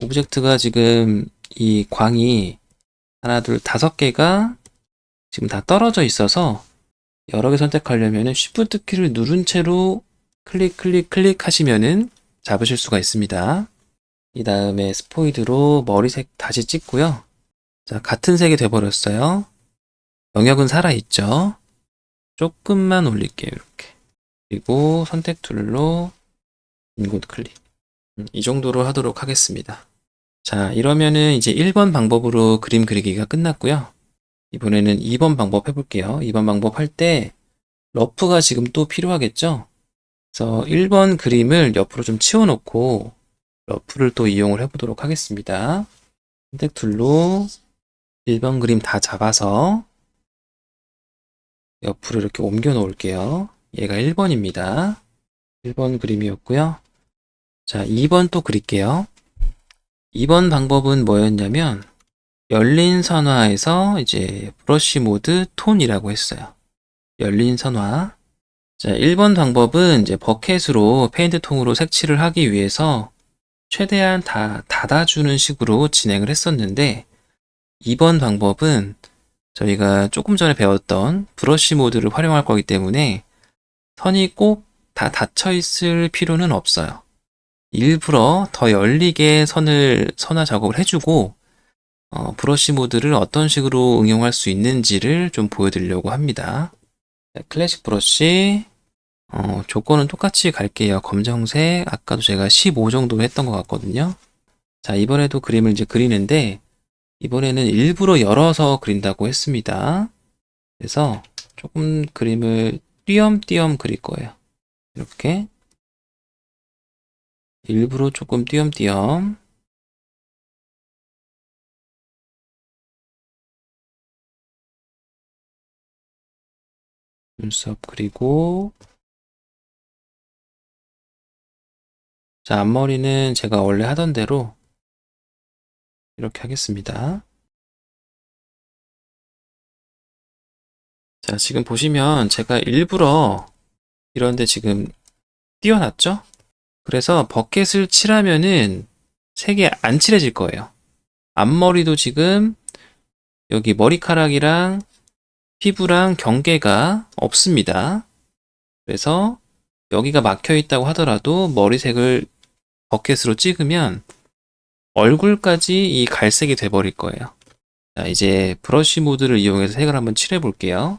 Speaker 1: 오브젝트가 지금 이 광이 하나, 둘, 5개가 지금 다 떨어져 있어서 여러 개 선택하려면 Shift 키를 누른 채로 클릭 하시면은 잡으실 수가 있습니다. 이 다음에 스포이드로 머리색 다시 찍고요. 자, 같은 색이 돼버렸어요. 영역은 살아있죠. 조금만 올릴게요. 이렇게. 그리고 선택 툴로 인곳 클릭. 이 정도로 하도록 하겠습니다. 자, 이러면은 이제 1번 방법으로 그림 그리기가 끝났고요. 이번에는 2번 방법 해볼게요. 2번 방법 할 때 러프가 지금 또 필요하겠죠? 그래서 1번 그림을 옆으로 좀 치워놓고 러프를 또 이용을 해보도록 하겠습니다. 선택 툴로 1번 그림 다 잡아서 옆으로 이렇게 옮겨 놓을게요. 얘가 1번입니다. 1번 그림이었고요. 자, 2번 또 그릴게요. 2번 방법은 뭐였냐면 열린 선화에서 이제 브러쉬 모드 톤이라고 했어요. 열린 선화. 자, 1번 방법은 이제 버켓으로 페인트 통으로 색칠을 하기 위해서 최대한 다 닫아주는 식으로 진행을 했었는데 2번 방법은 저희가 조금 전에 배웠던 브러쉬 모드를 활용할 거기 때문에 선이 꼭 다 닫혀 있을 필요는 없어요. 일부러 더 열리게 선화 작업을 해주고 브러쉬 모드를 어떤 식으로 응용할 수 있는지를 좀 보여드리려고 합니다. 클래식 브러쉬 조건은 똑같이 갈게요. 검정색 아까도 제가 15 정도 했던 것 같거든요. 자, 이번에도 그림을 이제 그리는데 이번에는 일부러 열어서 그린다고 했습니다. 그래서 조금 그림을 띄엄띄엄 그릴 거예요. 이렇게 일부러 조금 띄엄띄엄. 눈썹 그리고, 자, 앞머리는 제가 원래 하던 대로 이렇게 하겠습니다. 자, 지금 보시면 제가 일부러 이런데 지금 띄워놨죠? 그래서 버켓을 칠하면은 색이 안 칠해질 거예요. 앞머리도 지금 여기 머리카락이랑 피부랑 경계가 없습니다. 그래서 여기가 막혀 있다고 하더라도 머리색을 버켓으로 찍으면 얼굴까지 이 갈색이 돼버릴 거예요. 자, 이제 브러쉬 모드를 이용해서 색을 한번 칠해 볼게요.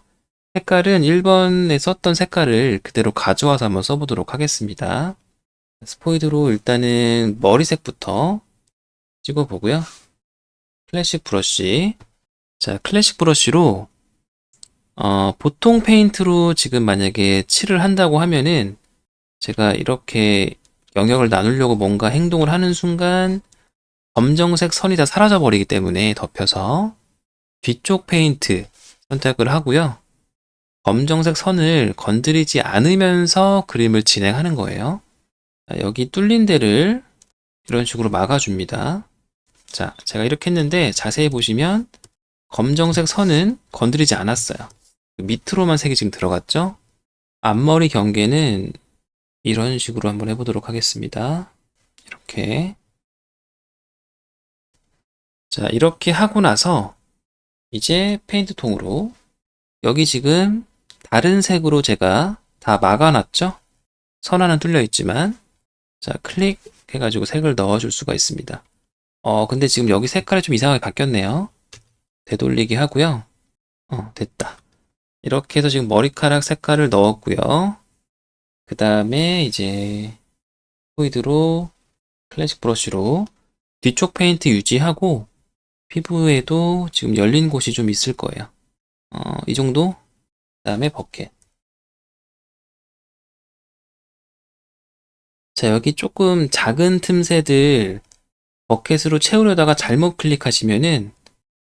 Speaker 1: 색깔은 1번에 썼던 색깔을 그대로 가져와서 한번 써보도록 하겠습니다. 스포이드로 일단은 머리색부터 찍어보고요. 클래식 브러쉬. 자, 클래식 브러쉬로 보통 페인트로 지금 만약에 칠을 한다고 하면은 제가 이렇게 영역을 나누려고 뭔가 행동을 하는 순간 검정색 선이 다 사라져 버리기 때문에 덮여서 뒤쪽 페인트 선택을 하고요. 검정색 선을 건드리지 않으면서 그림을 진행하는 거예요. 자, 여기 뚫린 데를 이런 식으로 막아줍니다. 자, 제가 이렇게 했는데 자세히 보시면 검정색 선은 건드리지 않았어요. 밑으로만 색이 지금 들어갔죠? 앞머리 경계는 이런 식으로 한번 해보도록 하겠습니다. 이렇게. 자, 이렇게 하고 나서 이제 페인트 통으로 여기 지금 다른 색으로 제가 다 막아놨죠? 선 하나 뚫려 있지만, 자, 클릭해가지고 색을 넣어줄 수가 있습니다. 근데 지금 여기 색깔이 좀 이상하게 바뀌었네요. 되돌리기 하고요. 됐다. 이렇게 해서 지금 머리카락 색깔을 넣었고요. 그 다음에 이제 포이드로 클래식 브러쉬로 뒤쪽 페인트 유지하고 피부에도 지금 열린 곳이 좀 있을 거예요. 이 정도? 그 다음에 버켓. 자, 여기 조금 작은 틈새들 버켓으로 채우려다가 잘못 클릭하시면은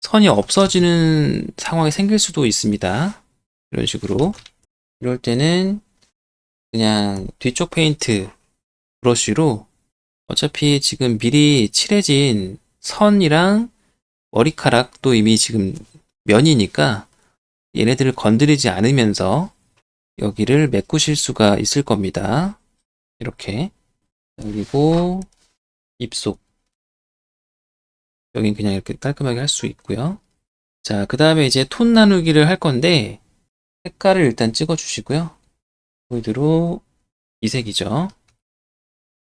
Speaker 1: 선이 없어지는 상황이 생길 수도 있습니다. 이런 식으로. 이럴 때는 그냥 뒤쪽 페인트 브러쉬로 어차피 지금 미리 칠해진 선이랑 머리카락도 이미 지금 면이니까 얘네들을 건드리지 않으면서 여기를 메꾸실 수가 있을 겁니다. 이렇게. 그리고 입속. 여긴 그냥 이렇게 깔끔하게 할 수 있고요. 자, 그 다음에 이제 톤 나누기를 할 건데 색깔을 일단 찍어 주시고요. 포이드로 이 색이죠.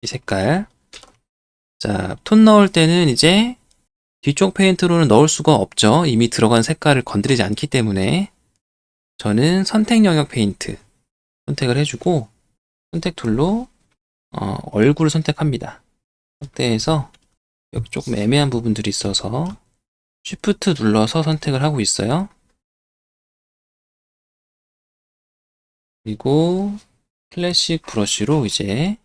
Speaker 1: 이 색깔. 자, 톤 넣을 때는 이제 뒤쪽 페인트로는 넣을 수가 없죠. 이미 들어간 색깔을 건드리지 않기 때문에 저는 선택 영역 페인트 선택을 해주고 선택 툴로 얼굴을 선택합니다. 확대해서 여기 조금 애매한 부분들이 있어서 Shift 눌러서 선택을 하고 있어요. 그리고 클래식 브러쉬로 이제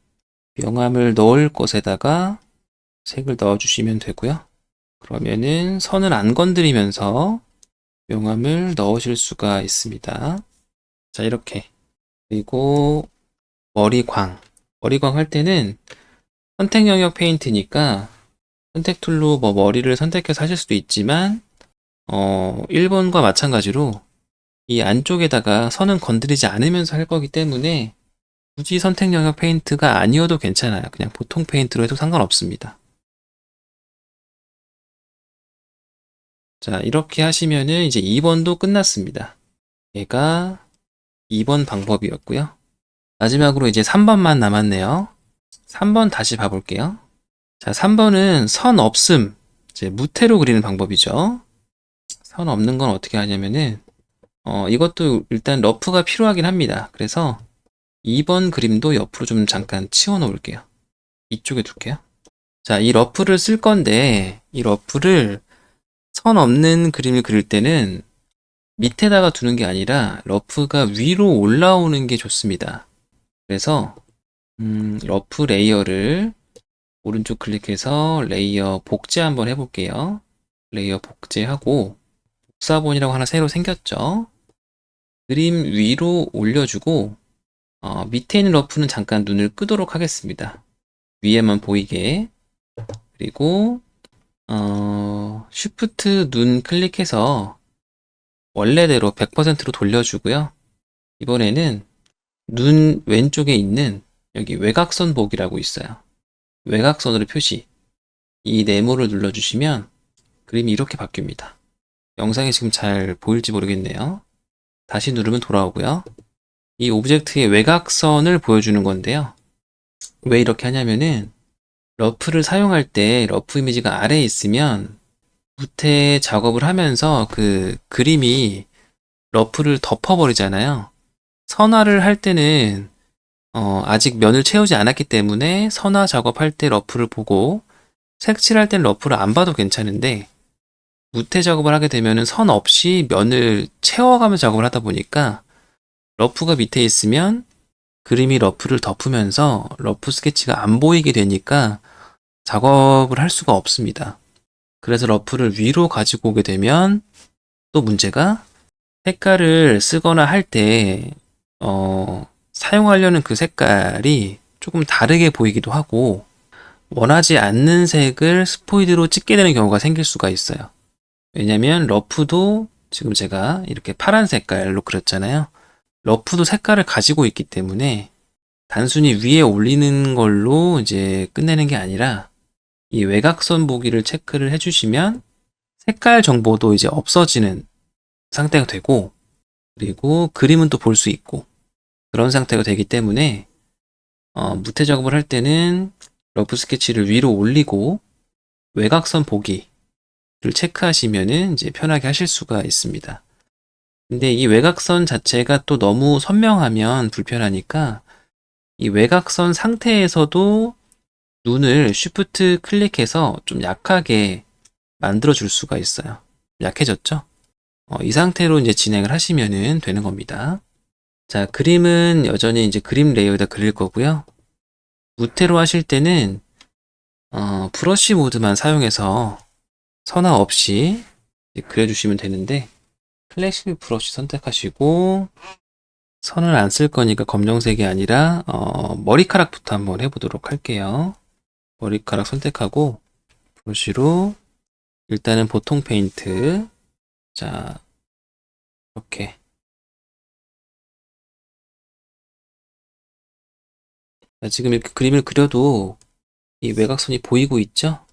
Speaker 1: 명암을 넣을 곳에다가 색을 넣어주시면 되고요. 그러면은 선을 안 건드리면서 명암을 넣으실 수가 있습니다. 자, 이렇게. 그리고 머리광. 머리광 할 때는 선택 영역 페인트니까 선택 툴로 뭐 머리를 선택해서 하실 수도 있지만 1번과 마찬가지로 이 안쪽에다가 선은 건드리지 않으면서 할 거기 때문에 굳이 선택 영역 페인트가 아니어도 괜찮아요. 그냥 보통 페인트로 해도 상관없습니다. 자, 이렇게 하시면은 이제 2번도 끝났습니다. 얘가 2번 방법이었고요. 마지막으로 이제 3번만 남았네요. 3번 다시 봐볼게요. 자, 3번은 선 없음, 이제 무태로 그리는 방법이죠. 선 없는 건 어떻게 하냐면은 이것도 일단 러프가 필요하긴 합니다. 그래서 2번 그림도 옆으로 좀 잠깐 치워 놓을게요. 이쪽에 둘게요. 자, 이 러프를 쓸 건데 이 러프를 선 없는 그림을 그릴 때는 밑에다가 두는 게 아니라 러프가 위로 올라오는 게 좋습니다. 그래서 러프 레이어를 오른쪽 클릭해서 레이어 복제 한번 해볼게요. 레이어 복제하고 복사본이라고 하나 새로 생겼죠. 그림 위로 올려주고 밑에 있는 러프는 잠깐 눈을 끄도록 하겠습니다. 위에만 보이게. 그리고 쉬프트 눈 클릭해서 원래대로 100%로 돌려주고요. 이번에는 눈 왼쪽에 있는 여기 외곽선 보기라고 있어요. 외곽선으로 표시. 이 네모를 눌러주시면 그림이 이렇게 바뀝니다. 영상이 지금 잘 보일지 모르겠네요. 다시 누르면 돌아오고요. 이 오브젝트의 외곽선을 보여주는 건데요. 왜 이렇게 하냐면은 러프를 사용할 때 러프 이미지가 아래에 있으면 무태 작업을 하면서 그 그림이 러프를 덮어버리잖아요. 선화를 할 때는 아직 면을 채우지 않았기 때문에 선화 작업할 때 러프를 보고 색칠할 땐 러프를 안 봐도 괜찮은데 무태 작업을 하게 되면 선 없이 면을 채워가면서 작업을 하다 보니까 러프가 밑에 있으면 그림이 러프를 덮으면서 러프 스케치가 안 보이게 되니까 작업을 할 수가 없습니다. 그래서 러프를 위로 가지고 오게 되면 또 문제가 색깔을 쓰거나 할 때 사용하려는 그 색깔이 조금 다르게 보이기도 하고 원하지 않는 색을 스포이드로 찍게 되는 경우가 생길 수가 있어요. 왜냐면 러프도 지금 제가 이렇게 파란 색깔로 그렸잖아요. 러프도 색깔을 가지고 있기 때문에 단순히 위에 올리는 걸로 이제 끝내는 게 아니라 이 외곽선 보기를 체크를 해주시면 색깔 정보도 이제 없어지는 상태가 되고 그리고 그림은 또 볼 수 있고 그런 상태가 되기 때문에 무태 작업을 할 때는 러프 스케치를 위로 올리고 외곽선 보기를 체크하시면은 이제 편하게 하실 수가 있습니다. 근데 이 외곽선 자체가 또 너무 선명하면 불편하니까 이 외곽선 상태에서도 눈을 쉬프트 클릭해서 좀 약하게 만들어 줄 수가 있어요. 약해졌죠? 이 상태로 이제 진행을 하시면 되는 겁니다. 자, 그림은 여전히 이제 그림 레이어에다 그릴 거고요. 무태로 하실 때는 브러쉬 모드만 사용해서 선화 없이 그려주시면 되는데 플래시 브러쉬 선택하시고 선을 안 쓸 거니까 검정색이 아니라 머리카락부터 한번 해보도록 할게요. 머리카락 선택하고 브러쉬로 일단은 보통 페인트 자 이렇게 자, 지금 이렇게 그림을 그려도 이 외곽선이 보이고 있죠?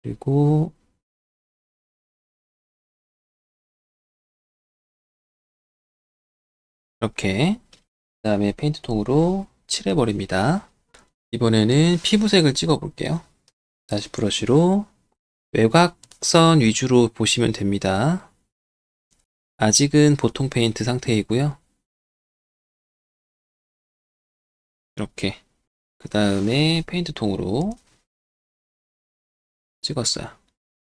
Speaker 1: 그리고 이렇게 그 다음에 페인트통으로 칠해버립니다. 이번에는 피부색을 찍어 볼게요. 다시 브러쉬로 외곽선 위주로 보시면 됩니다. 아직은 보통 페인트 상태이고요. 이렇게 그 다음에 페인트통으로 찍었어요.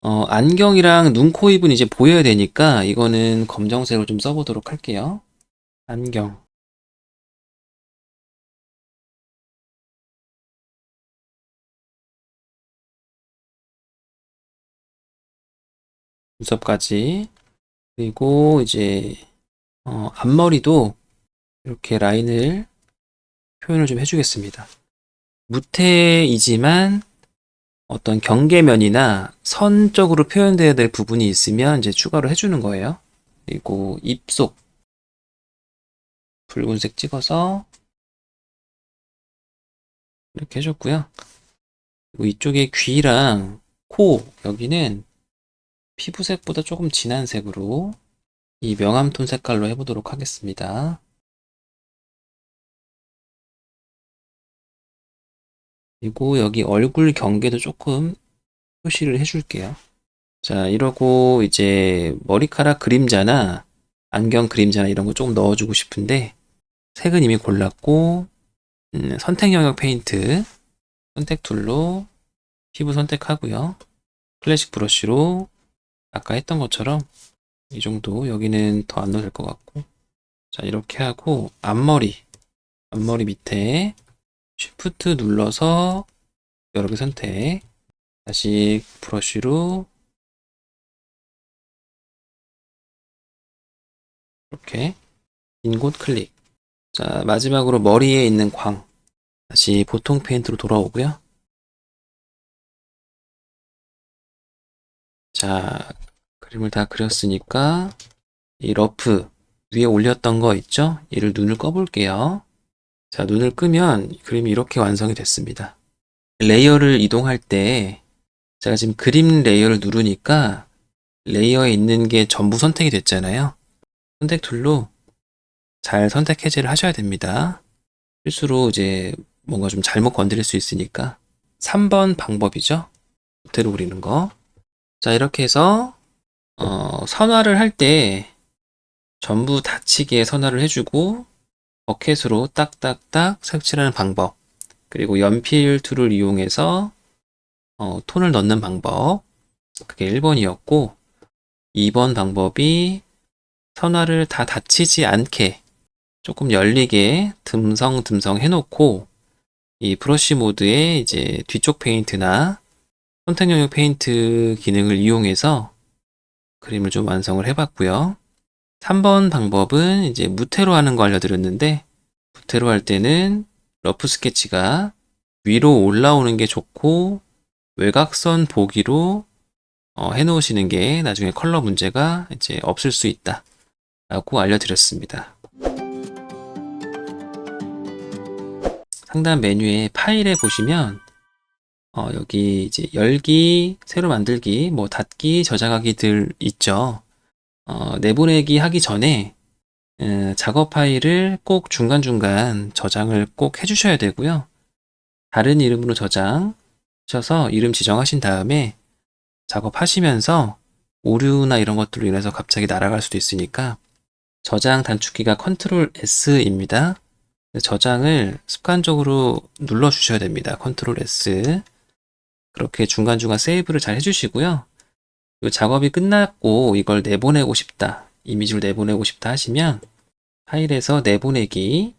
Speaker 1: 안경이랑 눈, 코, 입은 이제 보여야 되니까 이거는 검정색으로 좀 써보도록 할게요. 안경 눈썹까지 그리고 이제 앞머리도 이렇게 라인을 표현을 좀 해주겠습니다. 무태이지만 어떤 경계면이나 선적으로 표현되어야 될 부분이 있으면 이제 추가로 해주는 거예요. 그리고 입속 붉은색 찍어서 이렇게 해줬고요. 그리고 이쪽에 귀랑 코 여기는 피부색보다 조금 진한 색으로 이 명암톤 색깔로 해보도록 하겠습니다. 그리고 여기 얼굴 경계도 조금 표시를 해줄게요. 자, 이러고 이제 머리카락 그림자나 안경 그림자나 이런 거 조금 넣어주고 싶은데 색은 이미 골랐고 선택 영역 페인트 선택 툴로 피부 선택하고요. 클래식 브러쉬로 아까 했던 것처럼 이 정도. 여기는 더 안 넣어도 될 것 같고. 자, 이렇게 하고 앞머리 밑에 쉬프트 눌러서 여러 개 선택. 다시 브러쉬로 이렇게 긴 곳 클릭. 자, 마지막으로 머리에 있는 광. 다시 보통 페인트로 돌아오고요. 자, 그림을 다 그렸으니까 이 러프 위에 올렸던 거 있죠? 얘를 눈을 꺼볼게요. 자, 눈을 끄면 그림이 이렇게 완성이 됐습니다. 레이어를 이동할 때 제가 지금 그림 레이어를 누르니까 레이어에 있는 게 전부 선택이 됐잖아요. 선택 툴로 잘 선택 해제를 하셔야 됩니다. 실수로 이제 뭔가 좀 잘못 건드릴 수 있으니까 3번 방법이죠. 구태로 그리는 거. 자, 이렇게 해서 선화를 할 때 전부 닫히게 선화를 해주고 버켓으로 딱딱딱 색칠하는 방법, 그리고 연필 툴을 이용해서 톤을 넣는 방법, 그게 1번이었고 2번 방법이 선화를 다 닫히지 않게 조금 열리게 듬성듬성 해놓고 이 브러쉬 모드에 이제 뒤쪽 페인트나 선택 영역 페인트 기능을 이용해서 그림을 좀 완성을 해봤고요. 3번 방법은 이제 무태로 하는 거 알려드렸는데, 무태로 할 때는 러프 스케치가 위로 올라오는 게 좋고 외곽선 보기로 해놓으시는 게 나중에 컬러 문제가 이제 없을 수 있다 라고 알려드렸습니다. 상단 메뉴에 파일에 보시면 여기 이제 열기, 새로 만들기, 뭐 닫기, 저장하기들 있죠. 내보내기 하기 전에 작업 파일을 꼭 중간중간 저장을 꼭 해주셔야 되고요. 다른 이름으로 저장하셔서 이름 지정하신 다음에 작업하시면서 오류나 이런 것들로 인해서 갑자기 날아갈 수도 있으니까 저장 단축키가 컨트롤 S입니다. 저장을 습관적으로 눌러주셔야 됩니다. 컨트롤 S. 그렇게 중간중간 세이브를 잘 해주시고요. 이 작업이 끝났고 이걸 내보내고 싶다, 이미지를 내보내고 싶다 하시면 파일에서 내보내기,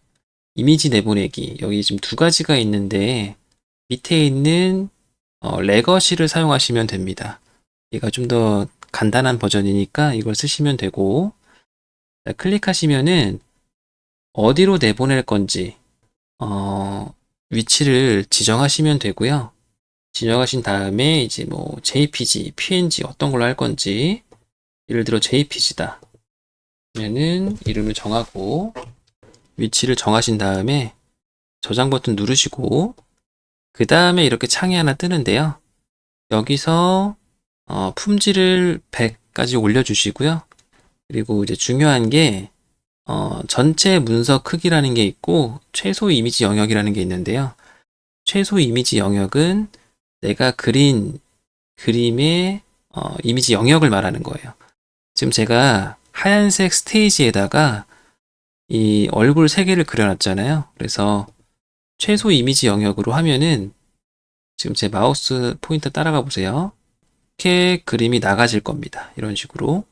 Speaker 1: 이미지 내보내기, 여기 지금 두 가지가 있는데 밑에 있는 레거시를 사용하시면 됩니다. 얘가 좀 더 간단한 버전이니까 이걸 쓰시면 되고, 자, 클릭하시면은 어디로 내보낼 건지 위치를 지정하시면 되고요. 지정하신 다음에 이제 뭐 JPG, PNG 어떤 걸로 할 건지, 예를 들어 JPG다 그러면은 이름을 정하고 위치를 정하신 다음에 저장 버튼 누르시고 그 다음에 이렇게 창이 하나 뜨는데요. 여기서 품질을 100까지 올려주시고요. 그리고 이제 중요한 게 전체 문서 크기라는 게 있고 최소 이미지 영역이라는 게 있는데요. 최소 이미지 영역은 내가 그린 그림의 이미지 영역을 말하는 거예요. 지금 제가 하얀색 스테이지에다가 이 얼굴 3개를 그려놨잖아요. 그래서 최소 이미지 영역으로 하면은 지금 제 마우스 포인터 따라가 보세요. 이렇게 그림이 나가질 겁니다. 이런 식으로.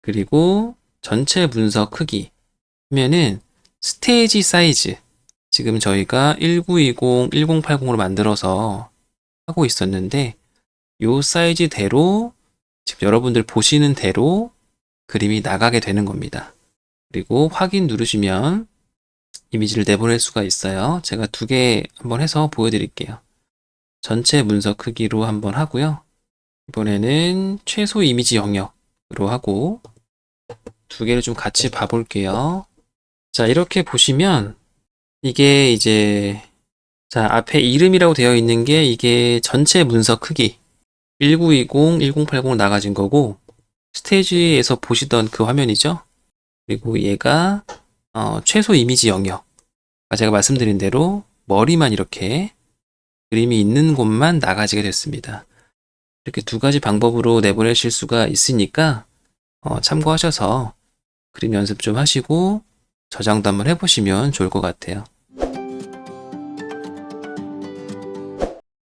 Speaker 1: 그리고 전체 문서 크기 하면은 스테이지 사이즈, 지금 저희가 1920, 1080으로 만들어서 하고 있었는데 요 사이즈대로 지금 여러분들 보시는 대로 그림이 나가게 되는 겁니다. 그리고 확인 누르시면 이미지를 내보낼 수가 있어요. 제가 2개 한번 해서 보여드릴게요. 전체 문서 크기로 한번 하고요. 이번에는 최소 이미지 영역으로 하고 2개를 좀 같이 봐볼게요. 자, 이렇게 보시면 이게 이제 자, 앞에 이름이라고 되어 있는 게 이게 전체 문서 크기 1920, 1080 나가진 거고 스테이지에서 보시던 그 화면이죠. 그리고 얘가 최소 이미지 영역, 제가 말씀드린 대로 머리만 이렇게 그림이 있는 곳만 나가지게 됐습니다. 이렇게 2가지 방법으로 내보내실 수가 있으니까 참고하셔서 그림 연습 좀 하시고 저장도 한번 해보시면 좋을 것 같아요.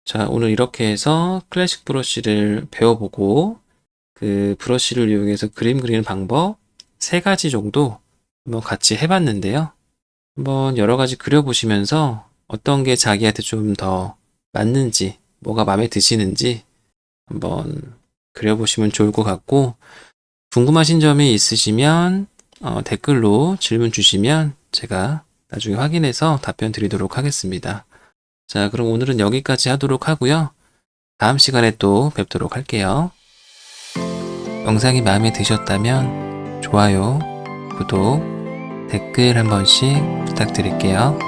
Speaker 1: 자, 오늘 이렇게 해서 클래식 브러쉬를 배워보고 그 브러쉬를 이용해서 그림 그리는 방법 3가지 정도 한번 같이 해봤는데요. 한번 여러 가지 그려보시면서 어떤 게 자기한테 좀 더 맞는지, 뭐가 마음에 드시는지 한번 그려보시면 좋을 것 같고, 궁금하신 점이 있으시면 댓글로 질문 주시면 제가 나중에 확인해서 답변 드리도록 하겠습니다. 자, 그럼 오늘은 여기까지 하도록 하고요. 다음 시간에 또 뵙도록 할게요. 영상이 마음에 드셨다면 좋아요, 구독, 댓글 한 번씩 부탁드릴게요.